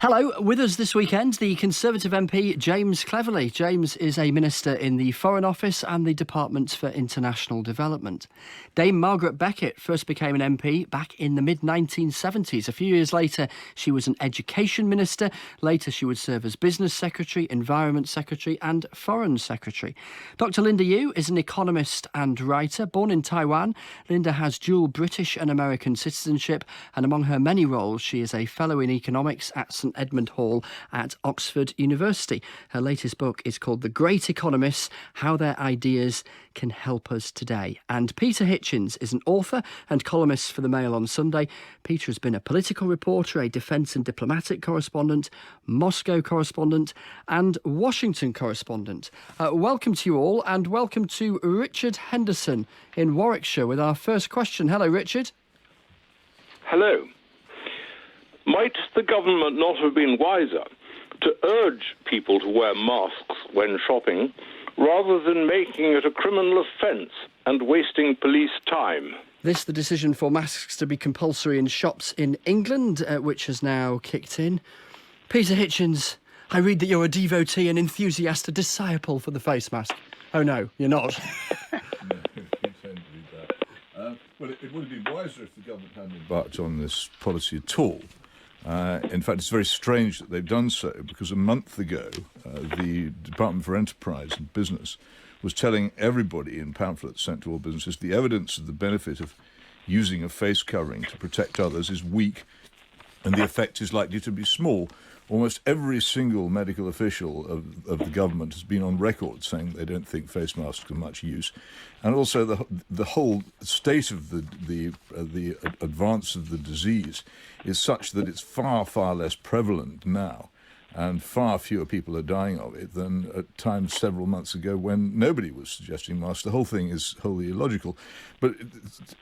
Hello, with us this weekend, the Conservative MP James Cleverly. James is a minister in the Foreign Office and the Department for International Development. Dame Margaret Beckett first became an MP back in the mid-1970s. A few years later, she was an Education Minister. Later, she would serve as Business Secretary, Environment Secretary and Foreign Secretary. Dr Linda Yu is an economist and writer. Born in Taiwan, Linda has dual British and American citizenship, and among her many roles, she is a Fellow in Economics at St Edmund Hall at Oxford University. Her latest book is called The Great Economists, How Their Ideas Can Help Us Today. And Peter Hitchens is an author and columnist for the Mail on Sunday. Peter has been a political reporter, a defence and diplomatic correspondent, Moscow correspondent and Washington correspondent. Welcome to you all, and welcome to Richard Henderson in Warwickshire with our first question. Hello, Richard. Hello. Might the government not have been wiser to urge people to wear masks when shopping rather than making it a criminal offence and wasting police time? This, the decision for masks to be compulsory in shops in England, which has now kicked in. Peter Hitchens, I read that you're a devotee and enthusiast, a disciple for the face mask. Oh no, you're not. No, you tend to do that. Well, it would have been wiser if the government hadn't embarked on this policy at all. In fact, it's very strange that they've done so, because a month ago, the Department for Enterprise and Business was telling everybody in pamphlets sent to all businesses the evidence of the benefit of using a face covering to protect others is weak and the effect is likely to be small. Almost every single medical official of the government has been on record saying they don't think face masks are much use. And also the whole state of the advance of the disease is such that it's far, far less prevalent now, and far fewer people are dying of it than at times several months ago when nobody was suggesting masks. The whole thing is wholly illogical. But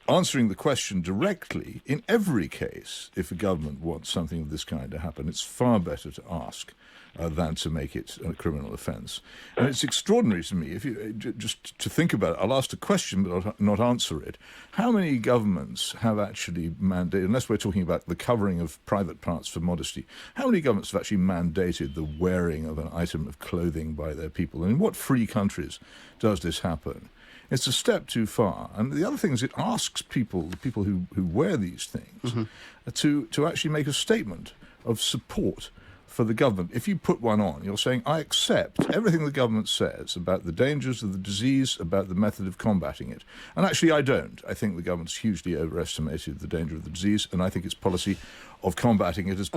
answering the question directly, in every case, if a government wants something of this kind to happen, it's far better to ask than to make it a criminal offence. And it's extraordinary to me, if you just to think about it. I'll ask a question but I'll not answer it. How many governments have actually mandated, unless we're talking about the covering of private parts for modesty, how many governments have actually mandated the wearing of an item of clothing by their people? And in what free countries does this happen? It's a step too far. And the other thing is it asks people, the people who wear these things, to actually make a statement of support for the government. If you put one on, you're saying, I accept everything the government says about the dangers of the disease, about the method of combating it. And actually, I don't. I think the government's hugely overestimated the danger of the disease, and I think its policy of combating it has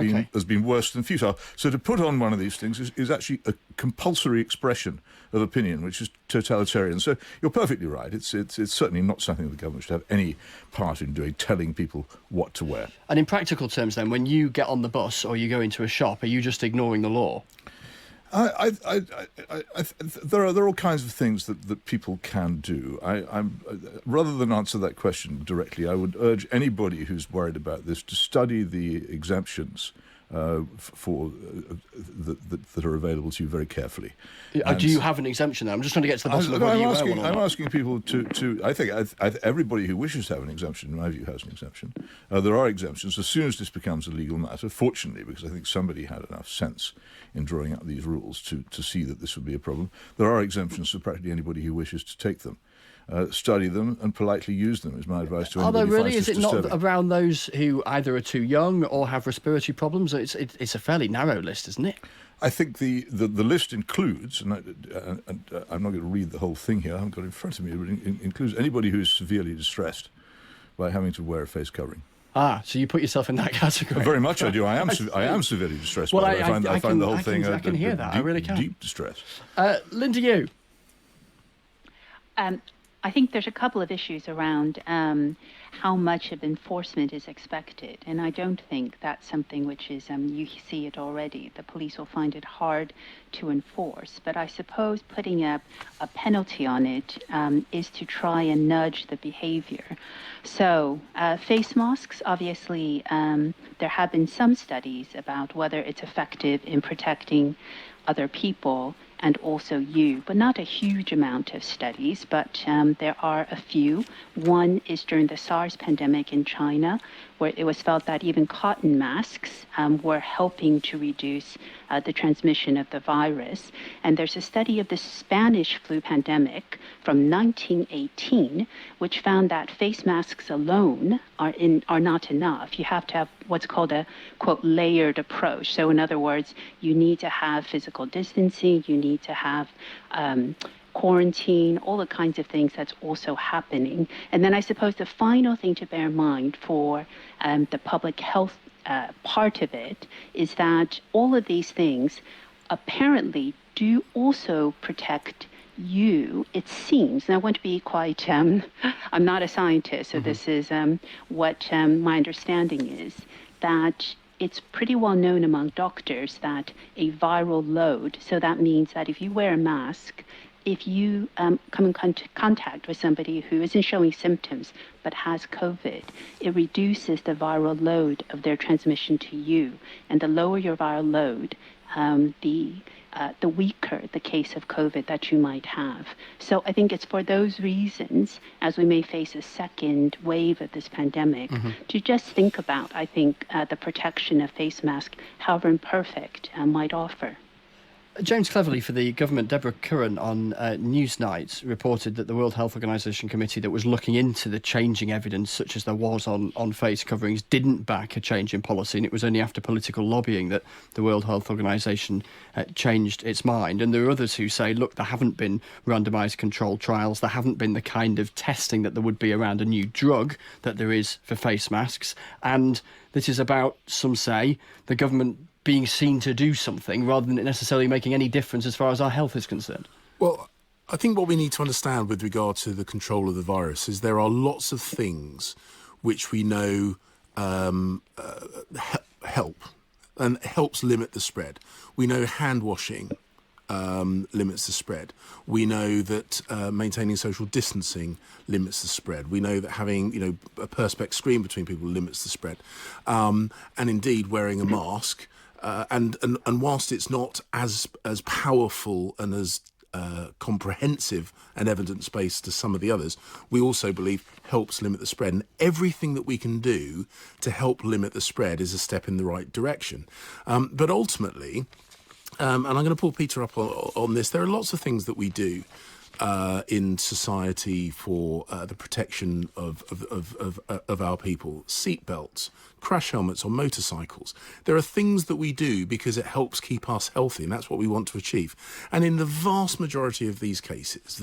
been worse than futile. So to put on one of these things is actually a compulsory expression of opinion, which is totalitarian. So you're perfectly right. It's certainly not something the government should have any part in doing, telling people what to wear. And in practical terms then, when you get on the bus or you go into a shop, are you just ignoring the law? There are all kinds of things that people can do. Rather than answer that question directly, I would urge anybody who's worried about this to study the exemptions that are available to you very carefully. Do you have an exemption there? I'm just trying to get to the bottom of whether you wear one or not. I'm asking people to I think everybody who wishes to have an exemption, in my view, has an exemption. There are exemptions as soon as this becomes a legal matter, fortunately, because I think somebody had enough sense in drawing up these rules to see that this would be a problem. There are exemptions for practically anybody who wishes to take them. Study them and politely use them is my advice to anybody. Are there really? Is it not around those who either are too young or have respiratory problems? It's a fairly narrow list, isn't it? I think the list includes, and I'm not going to read the whole thing here, I haven't got it in front of me, but it includes anybody who is severely distressed by having to wear a face covering. Ah, so you put yourself in that category? Very much I do. I am severely distressed by it. I find the whole thing I can hear that. I really can. Deep distress. Linda, you? I think there's a couple of issues around how much of enforcement is expected, and I don't think that's something which is, you see it already. The police will find it hard to enforce, but I suppose putting a penalty on it is to try and nudge the behavior. So face masks, obviously, there have been some studies about whether it's effective in protecting other people and also you, but not a huge amount of studies, but there are a few. One is during the SARS pandemic in China, where it was felt that even cotton masks were helping to reduce the transmission of the virus. And there's a study of the Spanish flu pandemic from 1918, which found that face masks alone are not enough. You have to have what's called a, quote, layered approach. So in other words, you need to have physical distancing, you need to have quarantine, all the kinds of things that's also happening. And then I suppose the final thing to bear in mind for the public health part of it is that all of these things apparently do also protect you, it seems. And I want to be quite, I'm not a scientist, so this is what my understanding is, that it's pretty well known among doctors that a viral load, so that means that if you wear a mask, if you come in contact with somebody who isn't showing symptoms but has COVID, it reduces the viral load of their transmission to you. And the lower your viral load, the weaker the case of COVID that you might have. So I think it's for those reasons, as we may face a second wave of this pandemic, to just think about, I think, the protection of face masks, however imperfect, might offer. James Cleverly for the government, Deborah Curran on Newsnight reported that the World Health Organization committee that was looking into the changing evidence, such as there was on face coverings, didn't back a change in policy, and it was only after political lobbying that the World Health Organization changed its mind. And there are others who say, look, there haven't been randomised controlled trials, there haven't been the kind of testing that there would be around a new drug that there is for face masks, and this is about, some say, the government being seen to do something rather than it necessarily making any difference as far as our health is concerned. Well, I think what we need to understand with regard to the control of the virus is there are lots of things which we know help and helps limit the spread. We know hand washing limits the spread. We know that maintaining social distancing limits the spread. We know that having a perspex screen between people limits the spread. And indeed, wearing a mask. And whilst it's not as powerful and as comprehensive an evidence base to some of the others, we also believe helps limit the spread. And everything that we can do to help limit the spread is a step in the right direction. But ultimately, and I'm going to pull Peter up on this, there are lots of things that we do in society for the protection of our people. Seatbelts, crash helmets on motorcycles. There are things that we do because it helps keep us healthy, and that's what we want to achieve. And in the vast majority of these cases,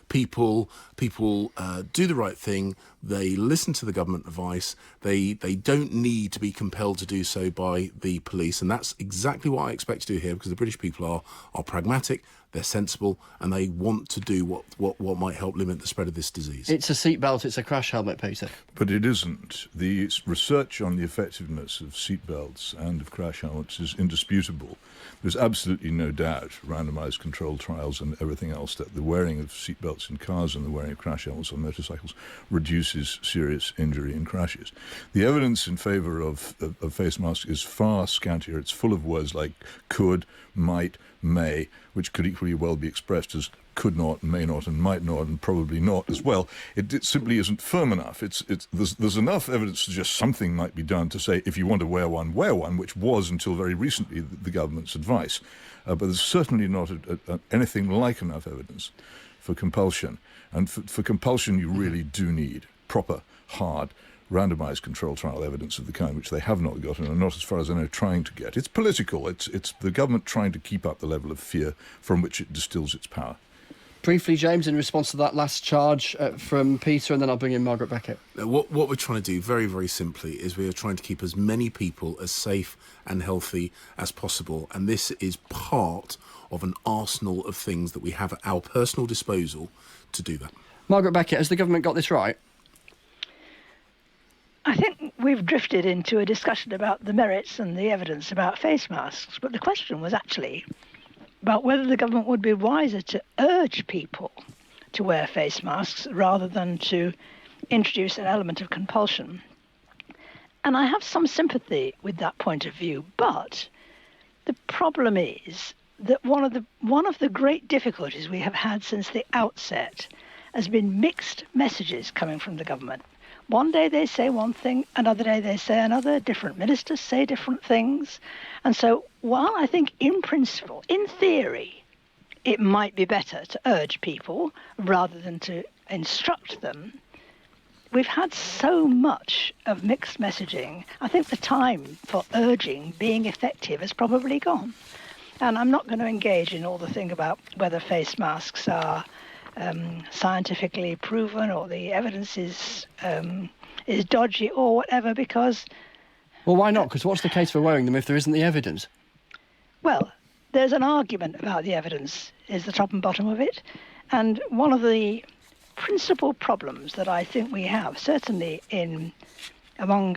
people do the right thing. They listen to the government advice. They don't need to be compelled to do so by the police, and that's exactly what I expect to do here, because the British people are pragmatic. They're sensible, and they want to do what might help limit the spread of this disease. It's a seatbelt, it's a crash helmet, Peter. But it isn't. The research on the effectiveness of seatbelts and of crash helmets is indisputable. There's absolutely no doubt, randomised controlled trials and everything else, that the wearing of seatbelts in cars and the wearing of crash helmets on motorcycles reduces serious injury in crashes. The evidence in favour of face masks is far scantier. It's full of words like could, might, may, which could equally well be expressed as could not, may not, and might not, and probably not as well. It simply isn't firm enough. There's enough evidence to suggest something might be done to say, if you want to wear one, which was until very recently the government's advice. But there's certainly not anything like enough evidence for compulsion. And for compulsion, you really do need proper, hard, randomised controlled trial evidence of the kind which they have not got and are not, as far as I know, trying to get. It's political. It's the government trying to keep up the level of fear from which it distills its power. Briefly, James, in response to that last charge from Peter, and then I'll bring in Margaret Beckett. What we're trying to do, very, very simply, is we are trying to keep as many people as safe and healthy as possible. And this is part of an arsenal of things that we have at our personal disposal to do that. Margaret Beckett, has the government got this right? I think we've drifted into a discussion about the merits and the evidence about face masks, but the question was actually about whether the government would be wiser to urge people to wear face masks rather than to introduce an element of compulsion. And I have some sympathy with that point of view, but the problem is that one of the great difficulties we have had since the outset has been mixed messages coming from the government. One day they say one thing, another day they say another. Different ministers say different things. And so while I think in principle, in theory, it might be better to urge people rather than to instruct them, we've had so much of mixed messaging. I think the time for urging being effective has probably gone. And I'm not going to engage in all the thing about whether face masks are scientifically proven or the evidence is dodgy or whatever, because... Well, why not? Because what's the case for wearing them if there isn't the evidence? Well, there's an argument about the evidence, is the top and bottom of it. And one of the principal problems that I think we have, certainly among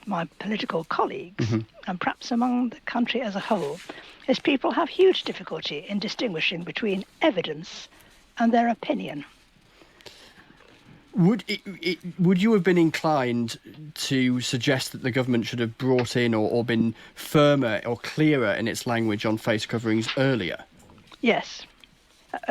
my political colleagues, and perhaps among the country as a whole, is people have huge difficulty in distinguishing between evidence and their opinion. Would you have been inclined to suggest that the government should have brought in or been firmer or clearer in its language on face coverings earlier? Yes.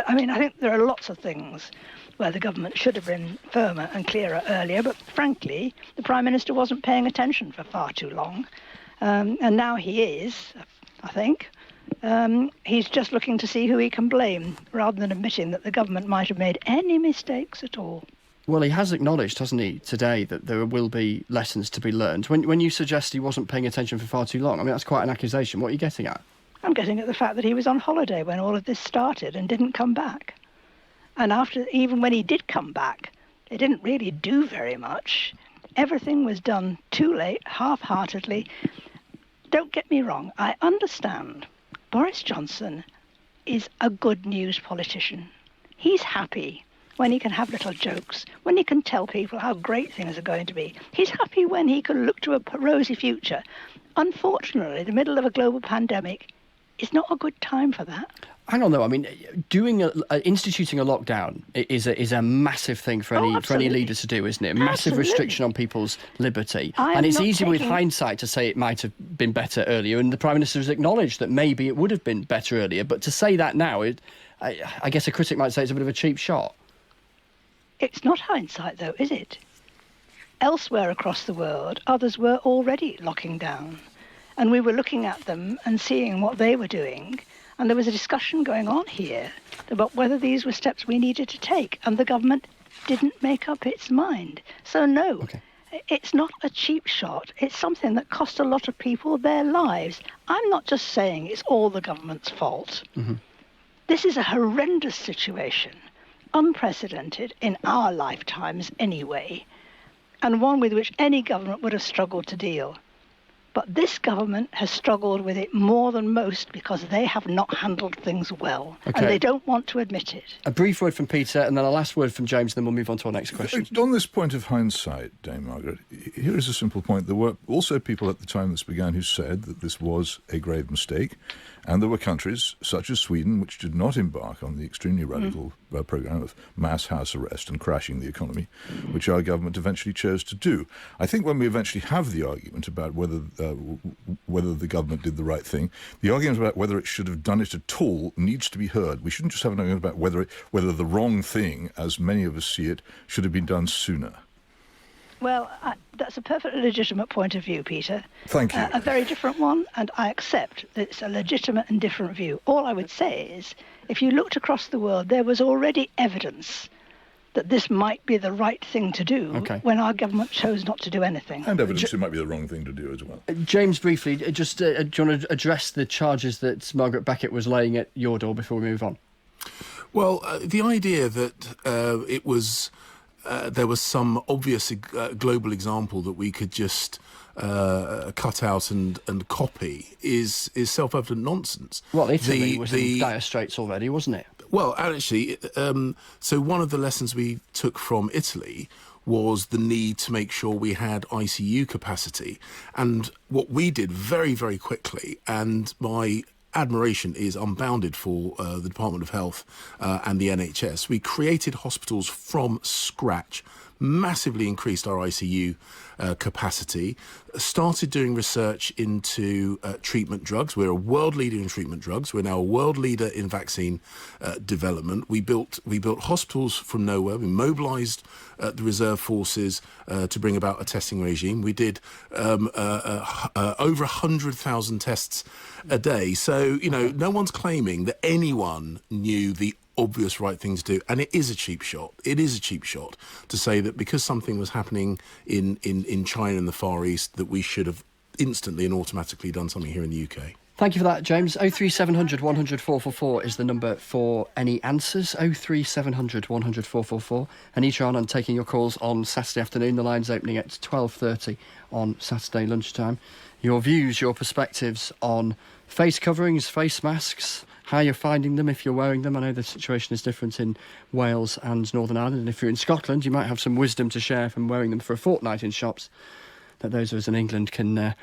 I mean, I think there are lots of things where the government should have been firmer and clearer earlier, but frankly, the Prime Minister wasn't paying attention for far too long. And now he is, I think. He's just looking to see who he can blame, rather than admitting that the government might have made any mistakes at all. Well, he has acknowledged, hasn't he, today, that there will be lessons to be learned. When you suggest he wasn't paying attention for far too long, I mean, that's quite an accusation. What are you getting at? I'm getting at the fact that he was on holiday when all of this started and didn't come back. And even when he did come back, it didn't really do very much. Everything was done too late, half-heartedly. Don't get me wrong, I understand Boris Johnson is a good news politician. He's happy when he can have little jokes, when he can tell people how great things are going to be. He's happy when he can look to a rosy future. Unfortunately, the middle of a global pandemic is not a good time for that. Hang on, though. I mean, instituting a lockdown is a massive thing for any leader to do, isn't it? A massive restriction on people's liberty. And it's easy with hindsight to say it might have been better earlier, and the Prime Minister has acknowledged that maybe it would have been better earlier. But to say that now, I guess a critic might say it's a bit of a cheap shot. It's not hindsight, though, is it? Elsewhere across the world, others were already locking down. And we were looking at them and seeing what they were doing. And there was a discussion going on here about whether these were steps we needed to take. And the government didn't make up its mind. So, no, It's not a cheap shot. It's something that cost a lot of people their lives. I'm not just saying it's all the government's fault. This is a horrendous situation, unprecedented in our lifetimes anyway, and one with which any government would have struggled to deal. But this government has struggled with it more than most because they have not handled things well, and they don't want to admit it. A brief word from Peter, and then a last word from James, and then we'll move on to our next question. On this point of hindsight, Dame Margaret, here is a simple point. There were also people at the time this began who said that this was a grave mistake, and there were countries, such as Sweden, which did not embark on the extremely radical programme of mass house arrest and crashing the economy, which our government eventually chose to do. I think when we eventually have the argument about whether the government did the right thing, the argument about whether it should have done it at all needs to be heard. We shouldn't just have an argument about whether the wrong thing, as many of us see it, should have been done sooner. Well, that's a perfectly legitimate point of view, Peter. Thank you. A very different one, and I accept that it's a legitimate and different view. All I would say is, if you looked across the world, there was already evidence that this might be the right thing to do when our government chose not to do anything. And evidence it might be the wrong thing to do as well. James, briefly, just do you want to address the charges that Margaret Beckett was laying at your door before we move on? Well, the idea that there was some obvious global example that we could just cut out and copy is self-evident nonsense. Well, Italy was in dire straits already, wasn't it? Well, actually, so one of the lessons we took from Italy was the need to make sure we had ICU capacity. And what we did very, very quickly, and my admiration is unbounded for the Department of Health and the NHS. We created hospitals from scratch, massively increased our ICU capacity, started doing research into treatment drugs. We're a world leader in treatment drugs. We're now a world leader in vaccine development. We built hospitals from nowhere. We mobilised the reserve forces to bring about a testing regime. We did over 100,000 tests a day. So, no one's claiming that anyone knew the obvious right thing to do, and it is a cheap shot. It is a cheap shot to say that because something was happening in China and the Far East that we should have instantly and automatically done something here in the UK. Thank you for that, James. 03700 100 444 is the number for any answers. 03700 100 444. Anita on taking your calls on Saturday afternoon. The line's opening at 12:30 on Saturday lunchtime. Your views, your perspectives on face coverings, face masks, how you're finding them if you're wearing them. I know the situation is different in Wales and Northern Ireland, and if you're in Scotland, you might have some wisdom to share from wearing them for a fortnight in shops that those of us in England can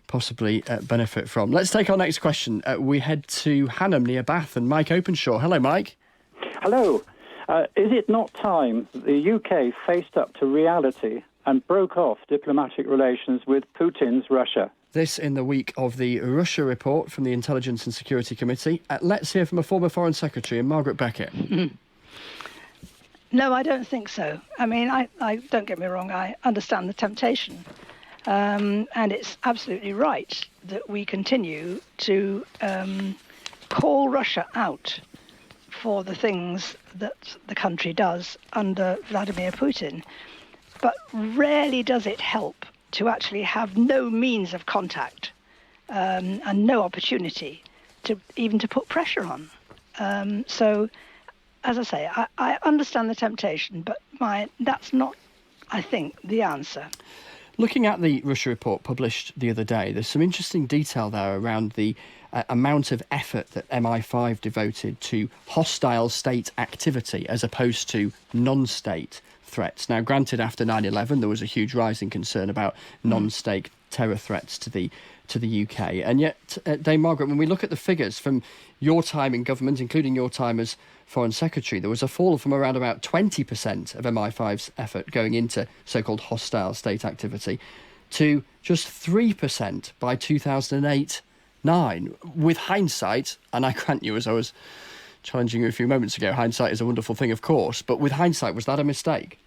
possibly benefit from. Let's take our next question. We head to Hanham near Bath, and Mike Openshaw. Hello, Mike. Hello. Is it not time the UK faced up to reality and broke off diplomatic relations with Putin's Russia? This in the week of the Russia report from the Intelligence and Security Committee. Let's hear from a former Foreign Secretary, Margaret Beckett. No, I don't think so. I mean, I don't get me wrong, I understand the temptation. And it's absolutely right that we continue to call Russia out for the things that the country does under Vladimir Putin. But rarely does it help to actually have no means of contact and no opportunity to even to put pressure on. So, as I say, I understand the temptation, but that's not, I think, the answer. Looking at the Russia report published the other day, there's some interesting detail there around the amount of effort that MI5 devoted to hostile state activity as opposed to non-state threats. Now, granted, after 9/11, there was a huge rise in concern about non-state terror threats to the UK. And yet, Dame Margaret, when we look at the figures from your time in government, including your time as Foreign Secretary, there was a fall from around about 20% of MI5's effort going into so-called hostile state activity to just 3% by 2008-9. With hindsight, and I grant you, as I was challenging you a few moments ago, hindsight is a wonderful thing, of course, but with hindsight, was that a mistake?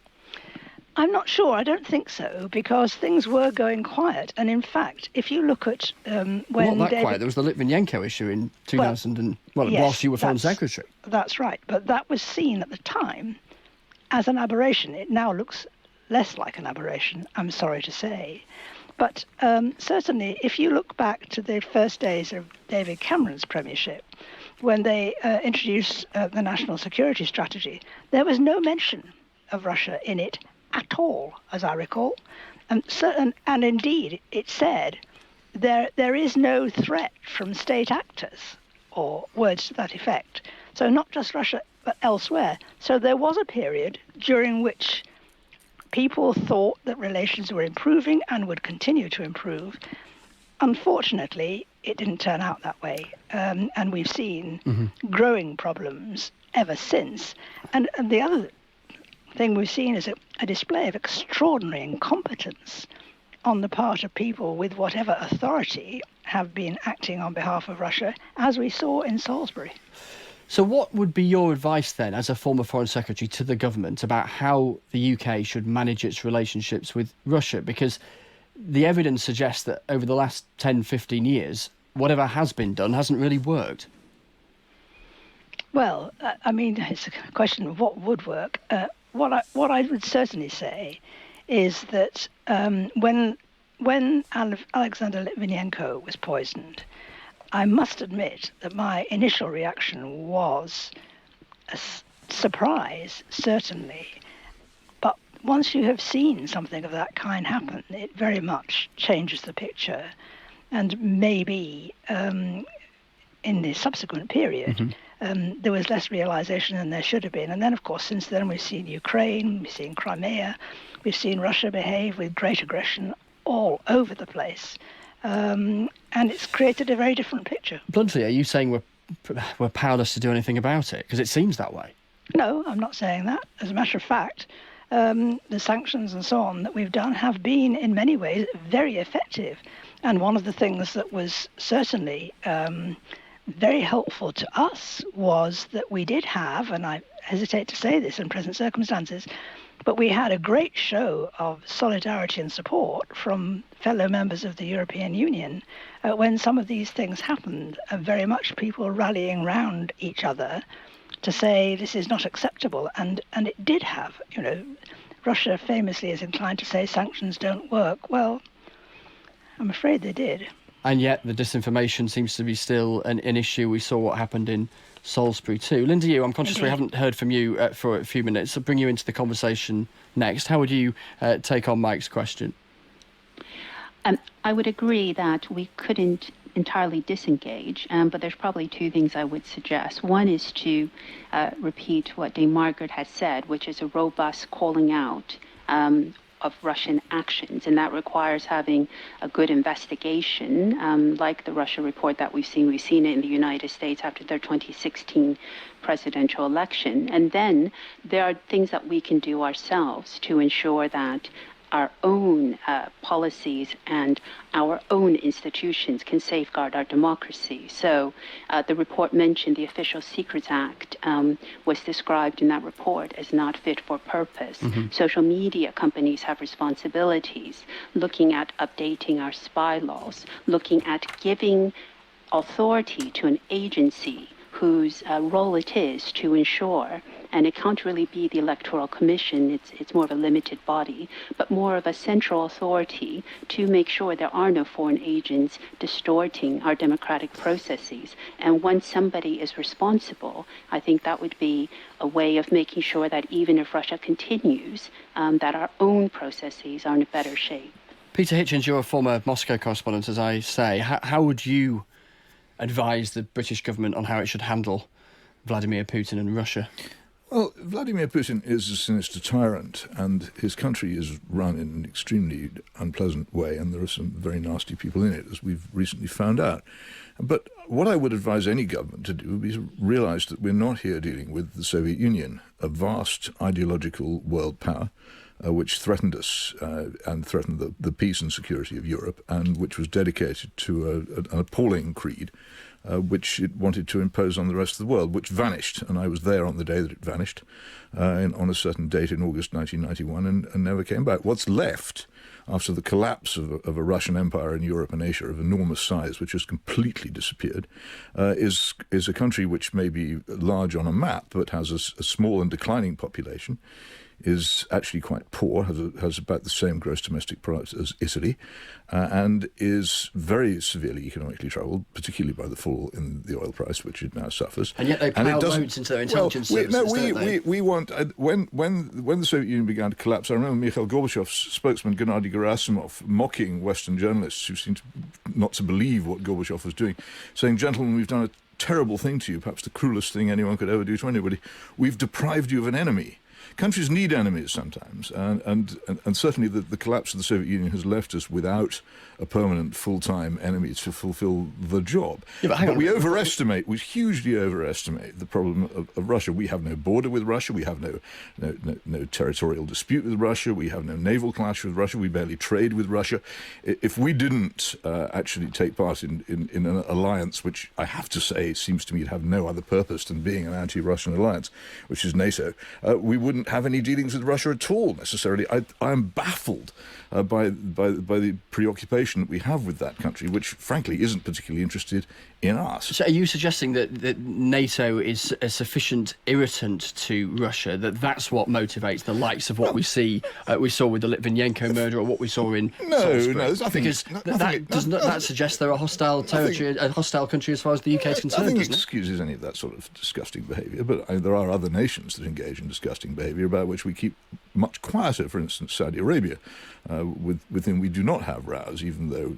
I'm not sure. I don't think so, because things were going quiet. And in fact, if you look at when not that quiet. There was the Litvinenko issue in 2000 yes, whilst you were Foreign Secretary. That's right. But that was seen at the time as an aberration. It now looks less like an aberration, I'm sorry to say. But certainly, if you look back to the first days of David Cameron's premiership, when they introduced the national security strategy, there was no mention of Russia in it at all, as I recall. And indeed, it said there is no threat from state actors, or words to that effect. So not just Russia, but elsewhere. So there was a period during which people thought that relations were improving and would continue to improve. Unfortunately, it didn't turn out that way. And we've seen growing problems ever since. And the other thing we've seen is a display of extraordinary incompetence on the part of people with whatever authority have been acting on behalf of Russia, as we saw in Salisbury. So what would be your advice then, as a former Foreign Secretary, to the government about how the UK should manage its relationships with Russia? Because the evidence suggests that over the last 10, 15 years, whatever has been done hasn't really worked. Well, I mean, it's a question of what would work. What I would certainly say is that when Alexander Litvinenko was poisoned, I must admit that my initial reaction was a surprise, certainly. But once you have seen something of that kind happen, it very much changes the picture. And maybe in the subsequent period, there was less realization than there should have been. And then, of course, since then, we've seen Ukraine, we've seen Crimea, we've seen Russia behave with great aggression all over the place. And it's created a very different picture. Bluntly, are you saying we're powerless to do anything about it? Because it seems that way. No, I'm not saying that. As a matter of fact, the sanctions and so on that we've done have been, in many ways, very effective. And one of the things that was certainly very helpful to us was that we did have, and I hesitate to say this in present circumstances, but we had a great show of solidarity and support from fellow members of the European Union when some of these things happened. Very much people rallying round each other to say this is not acceptable, and it did have. Russia famously is inclined to say sanctions don't work. Well, I'm afraid they did. And yet the disinformation seems to be still an issue. We saw what happened in Salisbury too. Linda Yu, I'm conscious we haven't heard from you for a few minutes. I'll bring you into the conversation next. How would you take on Mike's question? I would agree that we couldn't entirely disengage, but there's probably two things I would suggest. One is to repeat what Dame Margaret has said, which is a robust calling out of Russian actions, and that requires having a good investigation, like the Russia report that we've seen. We've seen it in the United States after their 2016 presidential election. And then there are things that we can do ourselves to ensure that our own policies and our own institutions can safeguard our democracy. So the report mentioned the Official Secrets Act was described in that report as not fit for purpose. Mm-hmm. Social media companies have responsibilities, looking at updating our spy laws, looking at giving authority to an agency whose role it is to ensure, and it can't really be the Electoral Commission, it's more of a limited body, but more of a central authority to make sure there are no foreign agents distorting our democratic processes. And once somebody is responsible, I think that would be a way of making sure that even if Russia continues, that our own processes are in a better shape. Peter Hitchens, you're a former Moscow correspondent, as I say. How would you advise the British government on how it should handle Vladimir Putin and Russia? Well, Vladimir Putin is a sinister tyrant, and his country is run in an extremely unpleasant way, and there are some very nasty people in it, as we've recently found out. But what I would advise any government to do would be to realise that we're not here dealing with the Soviet Union, a vast ideological world power, which threatened us and threatened the peace and security of Europe, and which was dedicated to an appalling creed which it wanted to impose on the rest of the world, which vanished. And I was there on the day that it vanished, on a certain date in August 1991, and never came back. What's left after the collapse of a Russian empire in Europe and Asia of enormous size, which has completely disappeared, is a country which may be large on a map, but has a small and declining population, is actually quite poor, has about the same gross domestic product as Italy, and is very severely economically troubled, particularly by the fall in the oil price, which it now suffers. And yet they plough votes into their intelligence services, we want... when the Soviet Union began to collapse, I remember Mikhail Gorbachev's spokesman, Gennady Gerasimov, mocking Western journalists who seemed not to believe what Gorbachev was doing, saying, "Gentlemen, we've done a terrible thing to you, perhaps the cruelest thing anyone could ever do to anybody. We've deprived you of an enemy." Countries need enemies sometimes, and certainly the collapse of the Soviet Union has left us without a permanent full-time enemy to fulfill the job. Yeah, but we hugely overestimate the problem of Russia. We have no border with Russia, we have no territorial dispute with Russia, we have no naval clash with Russia, we barely trade with Russia. If we didn't actually take part in an alliance, which I have to say seems to me to have no other purpose than being an anti-Russian alliance, which is NATO, we wouldn't have any dealings with Russia at all, necessarily. I am baffled by the preoccupation that we have with that country, which, frankly, isn't particularly interested in us. So are you suggesting that NATO is a sufficient irritant to Russia, that's what motivates the likes of what we saw with the Litvinenko murder, or what we saw in Salisbury? No, because that suggests they're a hostile territory, a hostile country as far as the UK is concerned, nothing doesn't it? excuses any of that sort of disgusting behaviour, but there are other nations that engage in disgusting behaviour about which we keep much quieter. For instance, Saudi Arabia, with whom we do not have rows, even though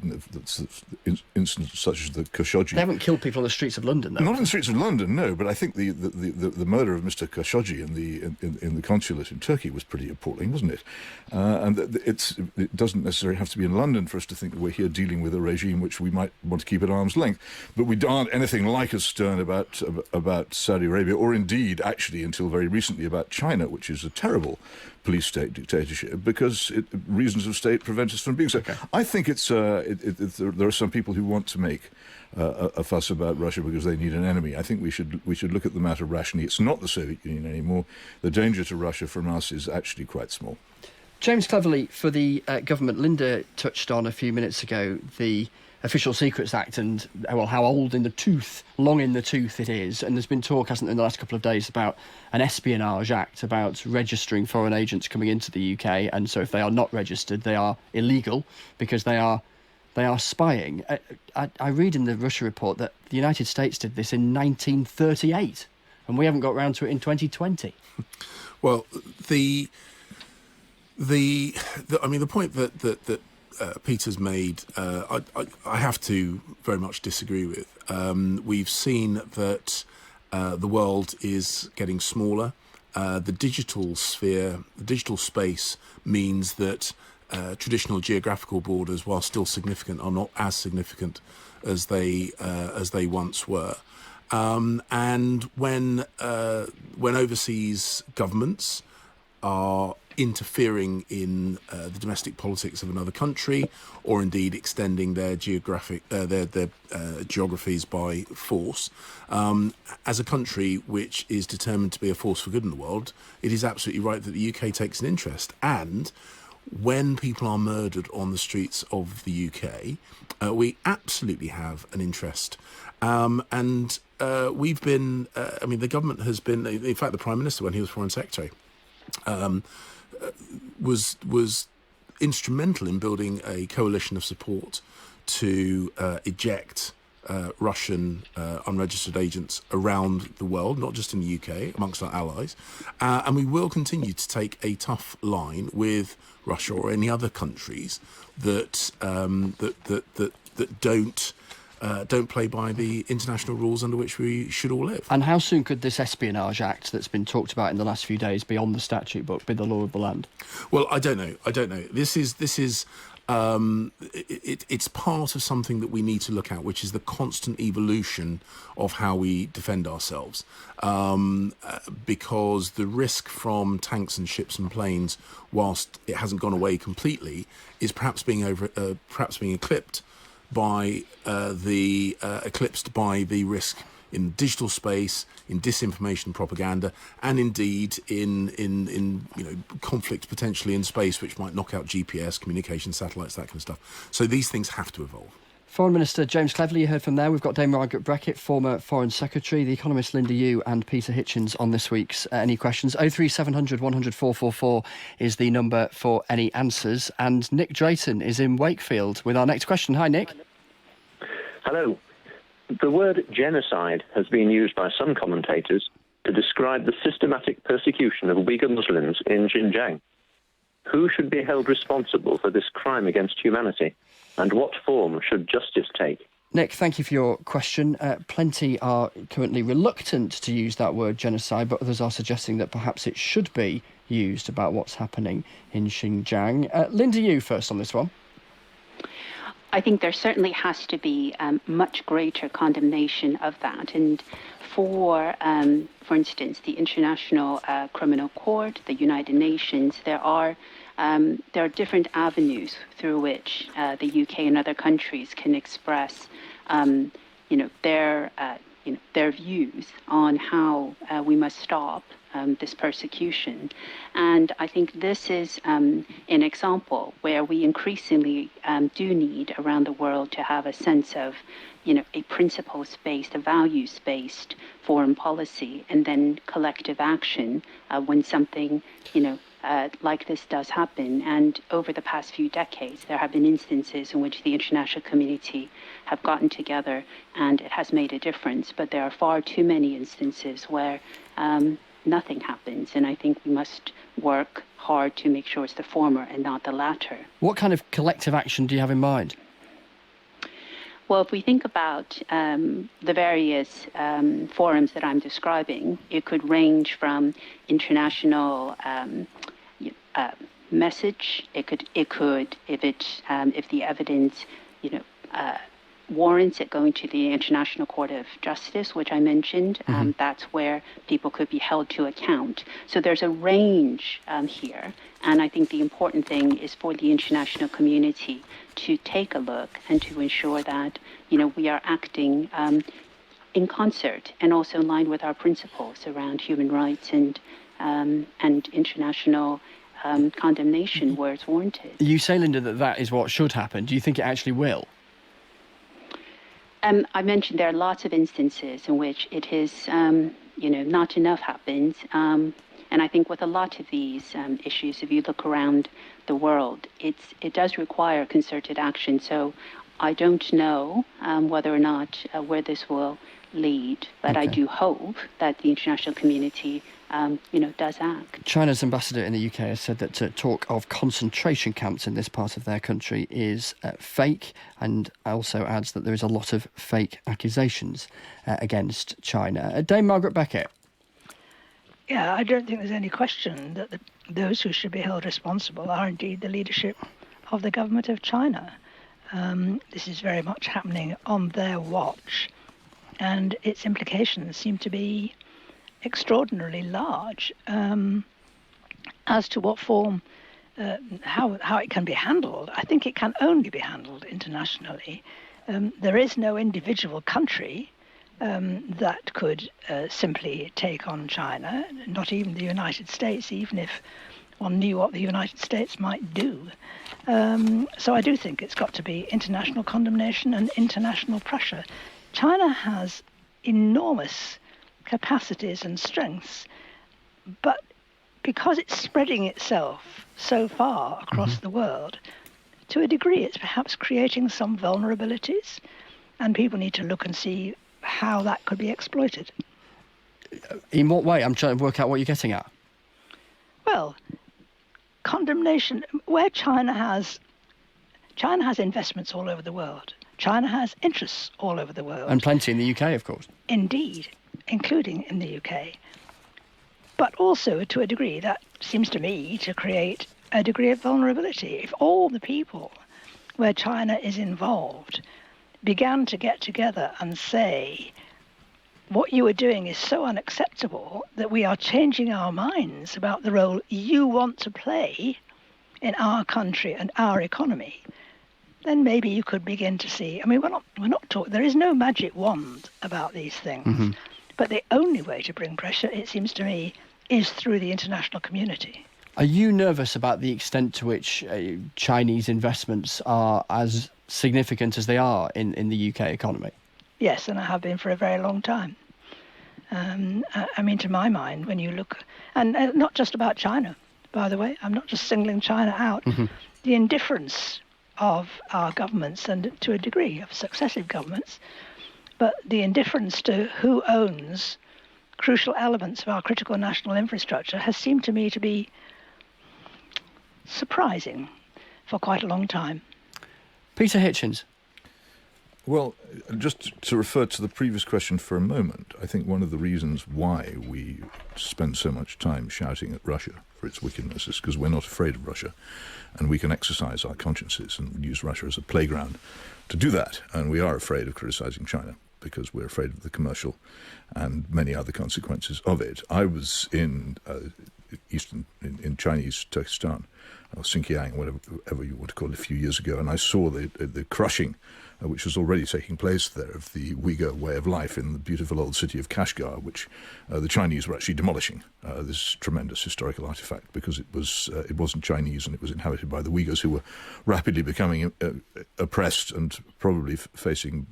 instances such as the Khashoggi. They haven't killed people on the streets of London, though. Not in the streets of London, no. But I think the murder of Mr. Khashoggi in the consulate in Turkey was pretty appalling, wasn't it? And it doesn't necessarily have to be in London for us to think that we're here dealing with a regime which we might want to keep at arm's length. But we aren't anything like as stern about Saudi Arabia, or indeed, actually, until very recently, about China, which is a terrible police state dictatorship because reasons of state prevent us from being so. Okay. I think there are some people who want to make a fuss about Russia because they need an enemy. I think we should look at the matter rationally. It's not the Soviet Union anymore. The danger to Russia from us is actually quite small. James Cleverly, for the government, Linda touched on a few minutes ago the Official Secrets Act and, well, how long in the tooth it is. And there's been talk, hasn't there, in the last couple of days about an Espionage Act, about registering foreign agents coming into the UK. And so if they are not registered, they are illegal because they are spying. I read in the Russia report that the United States did this in 1938, and we haven't got round to it in 2020. Well, the point that Peter's made, I have to very much disagree with. We've seen that the world is getting smaller. The digital sphere, the digital space means that traditional geographical borders, while still significant, are not as significant as they once were. And when overseas governments are interfering in the domestic politics of another country, or indeed extending their geographies by force, as a country which is determined to be a force for good in the world, it is absolutely right that the UK takes an interest. And when people are murdered on the streets of the UK, we absolutely have an interest. We've been, the government has been, in fact, the Prime Minister, when he was Foreign Secretary, was instrumental in building a coalition of support to eject Russian unregistered agents around the world, not just in the UK, amongst our allies. And we will continue to take a tough line with Russia or any other countries that don't play by the international rules under which we should all live. And how soon could this Espionage Act that's been talked about in the last few days be on the statute book, be the law of the land? Well, I don't know. This is it's part of something that we need to look at, which is the constant evolution of how we defend ourselves. Because the risk from tanks and ships and planes, whilst it hasn't gone away completely, is perhaps being eclipsed by the risk in digital space, in disinformation propaganda, and indeed in conflict potentially in space, which might knock out GPS, communication satellites, that kind of stuff. So these things have to evolve. Foreign Minister James Cleverly, you heard from there. We've got Dame Margaret Beckett, former Foreign Secretary, the economist Linda Yu, and Peter Hitchens on this week's Any Questions. 03700 100 444 is the number for any answers. And Nick Drayton is in Wakefield with our next question. Hi, Nick. Hello. The word genocide has been used by some commentators to describe the systematic persecution of Uyghur Muslims in Xinjiang. Who should be held responsible for this crime against humanity, and what form should justice take? Nick, thank you for your question. Plenty are currently reluctant to use that word genocide, but others are suggesting that perhaps it should be used about what's happening in Xinjiang. Linda, you first on this one. I think there certainly has to be much greater condemnation of that. And for instance, the International Criminal Court, the United Nations, there are different avenues through which the UK and other countries can express, their views on how we must stop this persecution. And I think this is an example where we increasingly do need around the world to have a sense of, a principles-based, a values-based foreign policy, and then collective action when something, like this does happen. And over the past few decades, there have been instances in which the international community have gotten together and it has made a difference. But there are far too many instances where nothing happens. And I think we must work hard to make sure it's the former and not the latter. What kind of collective action do you have in mind? Well, if we think about the various forums that I'm describing, it could range from international message. It could, if the evidence, warrants it going to the International Court of Justice, which I mentioned. That's where people could be held to account. So there's a range here. And I think the important thing is for the international community to take a look and to ensure that, we are acting in concert and also in line with our principles around human rights and international condemnation where it's warranted. You say, Linda, that is what should happen. Do you think it actually will? I mentioned there are lots of instances in which it is, not enough happens. And I think with a lot of these issues, if you look around the world, it does require concerted action. So I don't know whether or not where this will lead, but I do hope that the international community does act. China's ambassador in the UK has said that talk of concentration camps in this part of their country is fake, and also adds that there is a lot of fake accusations against China. Dame Margaret Beckett. Yeah, I don't think there's any question that those who should be held responsible are indeed the leadership of the government of China. This is very much happening on their watch, and its implications seem to be extraordinarily large. As to what form, how it can be handled, I think it can only be handled internationally. There is no individual country that could simply take on China, not even the United States, even if one knew what the United States might do. So I do think it's got to be international condemnation and international pressure. China has enormous capacities and strengths, but because it's spreading itself so far across the world, to a degree it's perhaps creating some vulnerabilities, and people need to look and see how that could be exploited. In what way? I'm trying to work out what you're getting at. Well, condemnation, where China has investments all over the world. China has interests all over the world. And plenty in the UK, of course. Indeed, including in the UK. But also, to a degree, that seems to me to create a degree of vulnerability. If all the people where China is involved began to get together and say, what you are doing is so unacceptable that we are changing our minds about the role you want to play in our country and our economy, then maybe you could begin to see. I mean, we're not talking. There is no magic wand about these things, but the only way to bring pressure, it seems to me, is through the international community. Are you nervous about the extent to which Chinese investments are as significant as they are in the UK economy? Yes, and I have been for a very long time. I mean, to my mind, when you look, and not just about China, by the way, I'm not just singling China out, the indifference of our governments, and to a degree of successive governments, but the indifference to who owns crucial elements of our critical national infrastructure has seemed to me to be surprising for quite a long time. Peter Hitchens. Well, just to refer to the previous question for a moment, I think one of the reasons why we spend so much time shouting at Russia for its wickedness is because we're not afraid of Russia, and we can exercise our consciences and use Russia as a playground to do that. And we are afraid of criticizing China because we're afraid of the commercial and many other consequences of it. I was in in Chinese Turkestan, or Xinjiang, whatever you want to call it, a few years ago, and I saw the crushing which was already taking place there of the Uyghur way of life in the beautiful old city of Kashgar, which the Chinese were actually demolishing, this tremendous historical artifact, because it wasn't Chinese and it was inhabited by the Uyghurs, who were rapidly becoming oppressed and probably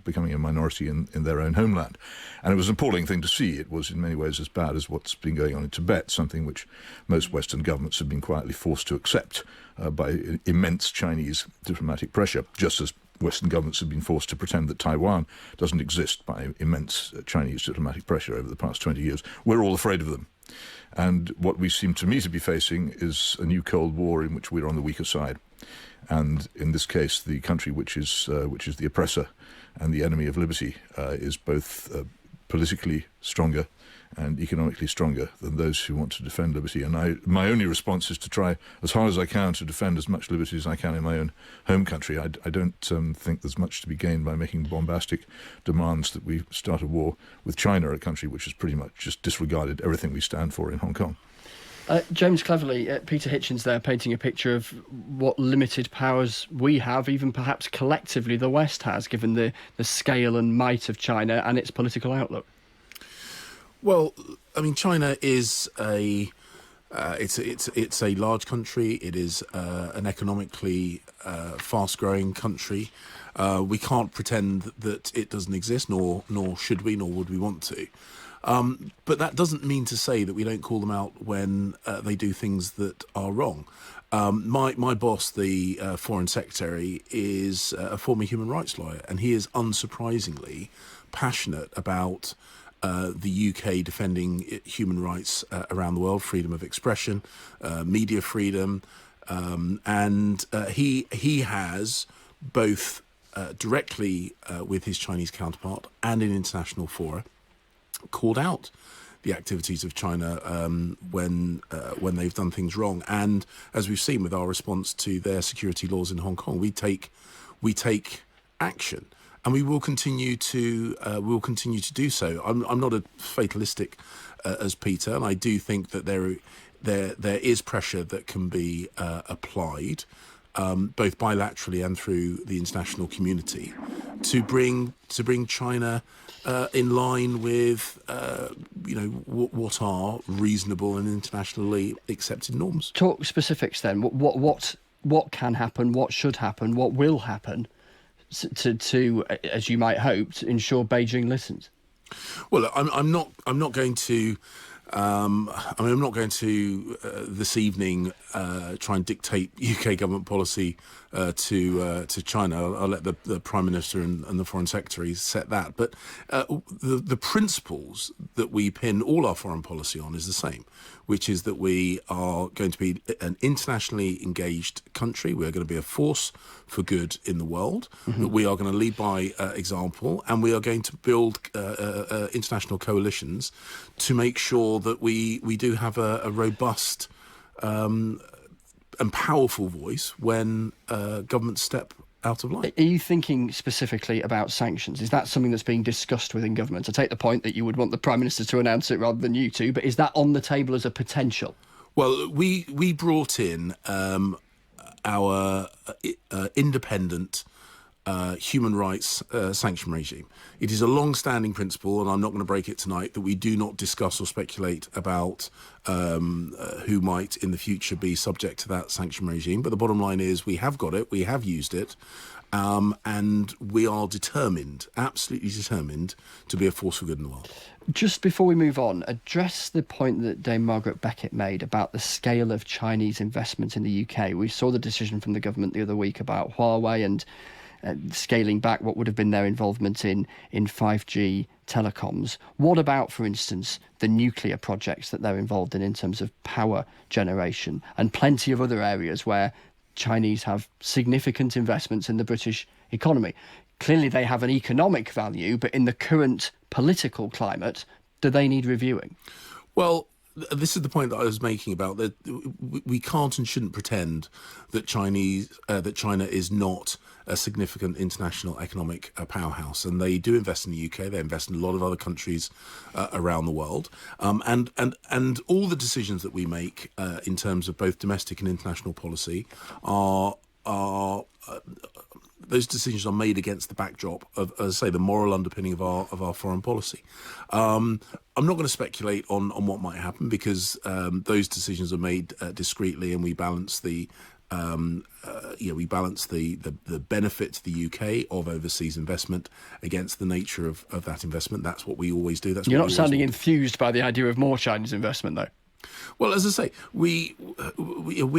becoming a minority in their own homeland. And it was an appalling thing to see. It was in many ways as bad as what's been going on in Tibet, something which most Western governments have been quietly forced to accept by immense Chinese diplomatic pressure, just as Western governments have been forced to pretend that Taiwan doesn't exist by immense Chinese diplomatic pressure over the past 20 years. We're all afraid of them. And what we seem to me to be facing is a new Cold War in which we're on the weaker side. And in this case, the country which is the oppressor and the enemy of liberty is both politically stronger and economically stronger than those who want to defend liberty. And my only response is to try as hard as I can to defend as much liberty as I can in my own home country. I don't think there's much to be gained by making bombastic demands that we start a war with China, a country which has pretty much just disregarded everything we stand for in Hong Kong. James Cleverly, Peter Hitchens there painting a picture of what limited powers we have, even perhaps collectively the West has, given the scale and might of China and its political outlook. Well, I mean, China is it's a large country. It is an economically fast-growing country. We can't pretend that it doesn't exist, nor should we, nor would we want to. But that doesn't mean to say that we don't call them out when they do things that are wrong. My boss, the Foreign Secretary, is a former human rights lawyer, and he is unsurprisingly passionate about the UK defending human rights around the world, freedom of expression, media freedom, and he has both directly with his Chinese counterpart and in international fora called out the activities of China when they've done things wrong. And as we've seen with our response to their security laws in Hong Kong, we take action. And we will continue to do so. I'm not as fatalistic as Peter, and I do think that there is pressure that can be applied, both bilaterally and through the international community, to bring China in line with what are reasonable and internationally accepted norms. Talk specifics then. What can happen? What should happen? What will happen? To as you might hope, to ensure Beijing listens? Well, I'm not going to. I'm not going to this evening try and dictate UK government policy to China. I'll let the Prime Minister and the Foreign Secretary set that. But the principles that we pin all our foreign policy on is the same, which is that we are going to be an internationally engaged country. We're going to be a force for good in the world. Mm-hmm. That we are going to lead by example, and we are going to build international coalitions to make sure that we do have a robust and powerful voice when governments step out of line. Are you thinking specifically about sanctions? Is that something that's being discussed within government? I take the point that you would want the Prime Minister to announce it rather than you two, but is that on the table as a potential? Well, we brought in our independent human rights sanction regime. It is a long-standing principle, and I'm not going to break it tonight, that we do not discuss or speculate about who might in the future be subject to that sanction regime. But the bottom line is we have got it, we have used it, and we are determined, absolutely determined, to be a force for good in the world. Just before we move on, address the point that Dame Margaret Beckett made about the scale of Chinese investment in the UK. We saw the decision from the government the other week about Huawei and scaling back what would have been their involvement in 5G telecoms. What about, for instance, the nuclear projects that they're involved in terms of power generation and plenty of other areas where Chinese have significant investments in the British economy? Clearly they have an economic value, but in the current political climate, do they need reviewing? Well, this is the point that I was making about that we can't and shouldn't pretend that China is not a significant international economic powerhouse, and they do invest in the UK. They invest in a lot of other countries around the world, and all the decisions that we make in terms of both domestic and international policy are those decisions are made against the backdrop of, as I say, the moral underpinning of our foreign policy. I'm not going to speculate on what might happen because those decisions are made discreetly, and we balance the benefit to the UK of overseas investment against the nature of that investment. That's what we always do. You're not sounding enthused by the idea of more Chinese investment, though. Well, as I say, we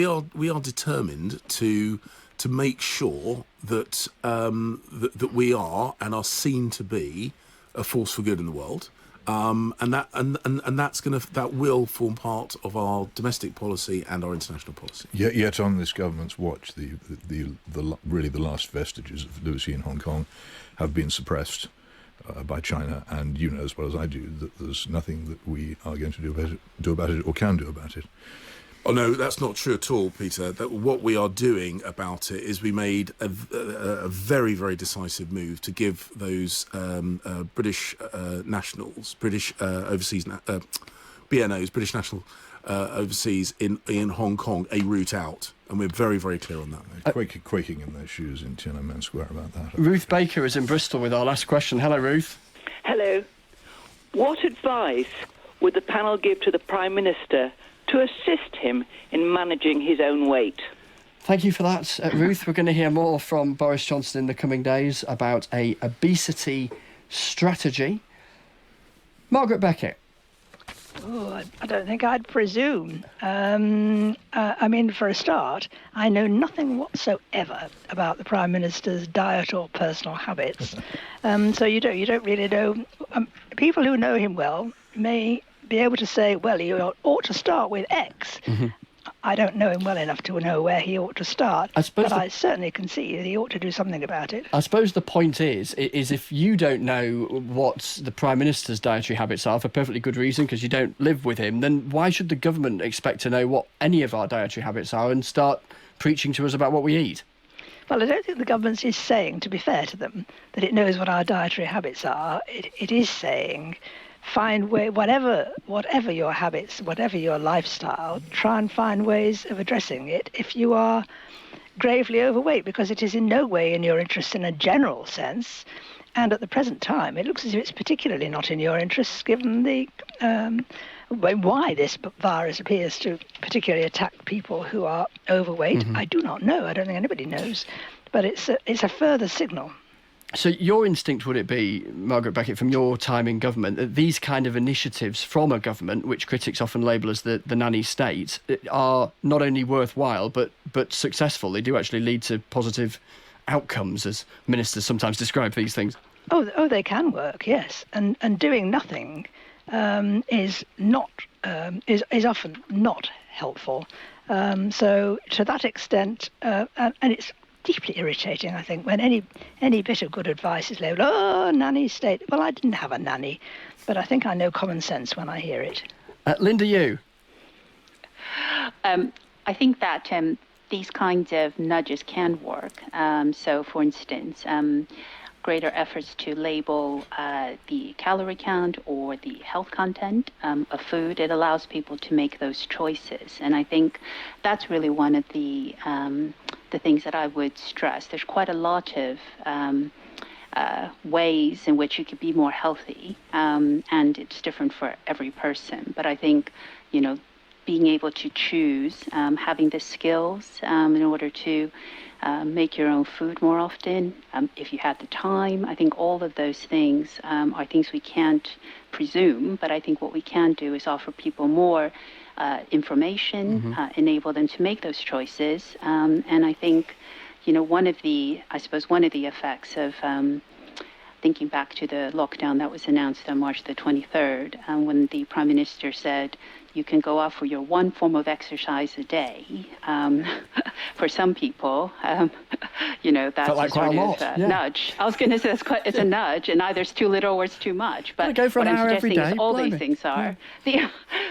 are determined to make sure that that we are and are seen to be a force for good in the world, and that will form part of our domestic policy and our international policy. Yet on this government's watch, the last vestiges of liberty in Hong Kong have been suppressed. by China, and you know as well as I do that there's nothing that we are going to do about it or can do about it. Oh no, that's not true at all, Peter. What we are doing about it is we made a very, very decisive move to give those British nationals, British overseas BNOs, British national overseas in Hong Kong, a route out, and we're very, very clear on that. Quaking in their shoes in Tiananmen Square about that. Ruth Baker is in Bristol with our last question. Hello, Ruth. Hello. What advice would the panel give to the Prime Minister to assist him in managing his own weight? Thank you for that, Ruth. We're going to hear more from Boris Johnson in the coming days about a obesity strategy. Margaret Beckett. Oh, I don't think I'd presume. I mean, for a start, I know nothing whatsoever about the Prime Minister's diet or personal habits. So you don't really know. People who know him well may be able to say, well, you ought to start with X. Mm-hmm. I don't know him well enough to know where he ought to start, but I certainly can see that he ought to do something about it. I suppose the point is if you don't know what the Prime Minister's dietary habits are for perfectly good reason, because you don't live with him, then why should the government expect to know what any of our dietary habits are and start preaching to us about what we eat? Well, I don't think the government is saying, to be fair to them, that it knows what our dietary habits are. It is saying, find way, whatever your habits, whatever your lifestyle, try and find ways of addressing it if you are gravely overweight, because it is in no way in your interest in a general sense. And at the present time, it looks as if it's particularly not in your interests, given the why this virus appears to particularly attack people who are overweight. Mm-hmm. I do not know. I don't think anybody knows. But it's a further signal. So your instinct would it be, Margaret Beckett, from your time in government, that these kind of initiatives from a government, which critics often label as the nanny state, are not only worthwhile but successful? They do actually lead to positive outcomes, as ministers sometimes describe these things. Oh, they can work, yes. And doing nothing is often not helpful. So to that extent, and it's deeply irritating, I think, when any bit of good advice is labelled, oh, nanny state. Well, I didn't have a nanny, but I think I know common sense when I hear it. Linda, you? I think that these kinds of nudges can work. So, for instance, greater efforts to label the calorie count or the health content of food, it allows people to make those choices. And I think that's really one of the things that I would stress. There's quite a lot of ways in which you could be more healthy, and it's different for every person. But I think, being able to choose, having the skills in order to make your own food more often, if you had the time. I think all of those things are things we can't presume, but I think what we can do is offer people more information, mm-hmm. Enable them to make those choices. And I think, one of the effects of thinking back to the lockdown that was announced on March the 23rd, when the Prime Minister said, you can go out for your one form of exercise a day. For some people, that's like a sort of nudge. I was going to say it's a nudge, and either it's too little or it's too much. But go for what an I'm hour every suggesting day. is all these things are. Yeah.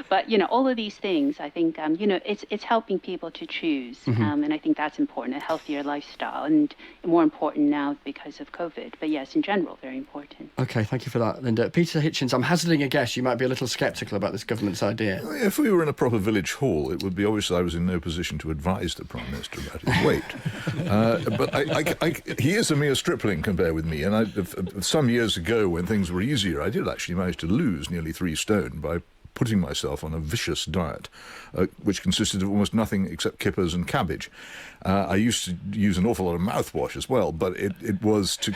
But all of these things, I think, it's helping people to choose, mm-hmm. And I think that's important. A healthier lifestyle, and more important now because of COVID. But yes, in general, very important. Okay, thank you for that, Linda. Peter Hitchens, I'm hazarding a guess you might be a little sceptical about this government's idea. If we were in a proper village hall, it would be obvious I was in no position to advise the Prime Minister about his weight. But he is a mere stripling compared with me. And some years ago, when things were easier, I did actually manage to lose nearly 3 stone by putting myself on a vicious diet, which consisted of almost nothing except kippers and cabbage. I used to use an awful lot of mouthwash as well, but it was to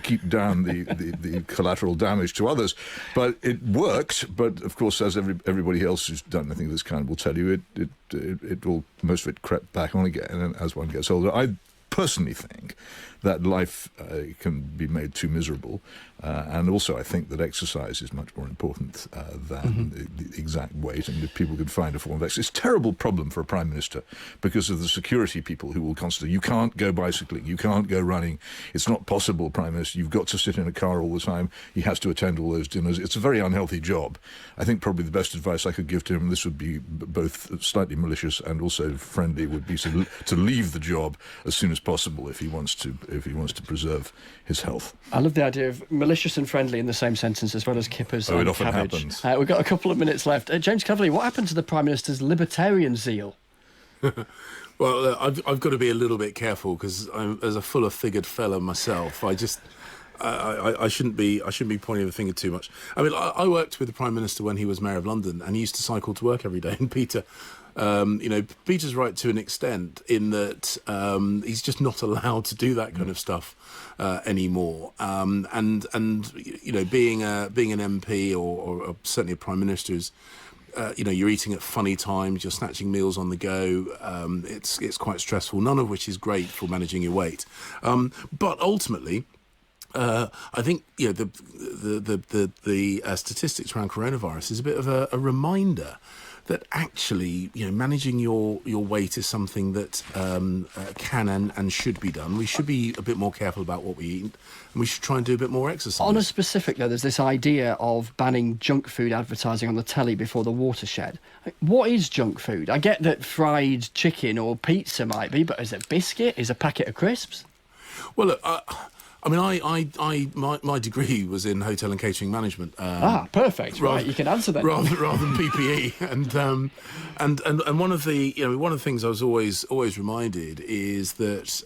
keep down the collateral damage to others. But it worked. But of course, as everybody else who's done anything of this kind will tell you, it will, most of it crept back on again. And as one gets older, I personally think that life can be made too miserable. And also, I think that exercise is much more important than the exact weight. And if people could find a form of exercise, it's a terrible problem for a Prime Minister because of the security people who will constantly, you can't go bicycling, you can't go running, it's not possible, Prime Minister, you've got to sit in a car all the time, he has to attend all those dinners. It's a very unhealthy job. I think probably the best advice I could give to him, this would be both slightly malicious and also friendly, would be to leave the job as soon as possible if he wants to preserve his health. I love the idea of malicious and friendly in the same sentence, as well as kippers and it often cabbage. happens. We've got a couple of minutes left. James Cleverly, what happened to the Prime Minister's libertarian zeal? Well, I've got to be a little bit careful because I'm, as a fuller-figured fella myself, I shouldn't be pointing the finger too much. I mean, I worked with the Prime Minister when he was Mayor of London, and he used to cycle to work every day. And Peter, Peter's right to an extent in that he's just not allowed to do that kind of stuff anymore. Being an MP or certainly a Prime Minister is. You're eating at funny times, you're snatching meals on the go. It's quite stressful, none of which is great for managing your weight. But ultimately, I think the statistics around coronavirus is a bit of a reminder that actually, managing your weight is something that can and should be done. We should be a bit more careful about what we eat, and we should try and do a bit more exercise. On a specific note, there's this idea of banning junk food advertising on the telly before the watershed. What is junk food? I get that fried chicken or pizza might be, but is it biscuit? Is a packet of crisps? Well, look, my degree was in hotel and catering management. Perfect. Right, you can answer that rather than PPE. And one of the things I was always reminded is that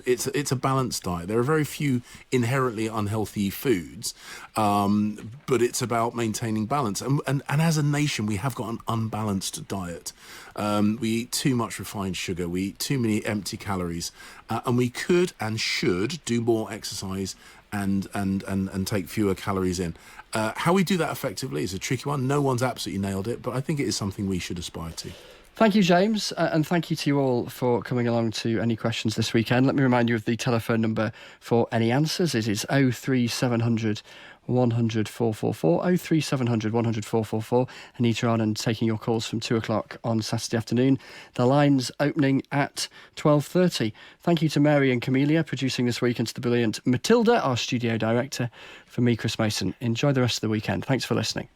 it's a balanced diet. There are very few inherently unhealthy foods, but it's about maintaining balance. And as a nation, we have got an unbalanced diet. We eat too much refined sugar. We eat too many empty calories, and we could and should do more exercise and take fewer calories in. How we do that effectively is a tricky one. No one's absolutely nailed it, but I think it is something we should aspire to. Thank you, James, and thank you to you all for coming along to any questions this weekend. Let me remind you of the telephone number for any answers. It is 03700 100 444, 03700 100 444. Anita Arnand taking your calls from 2 o'clock on Saturday afternoon. The lines opening at 12:30. Thank you to Mary and Camellia producing this week, and to the brilliant Matilda, our studio director. For me, Chris Mason, enjoy the rest of the weekend. Thanks for listening.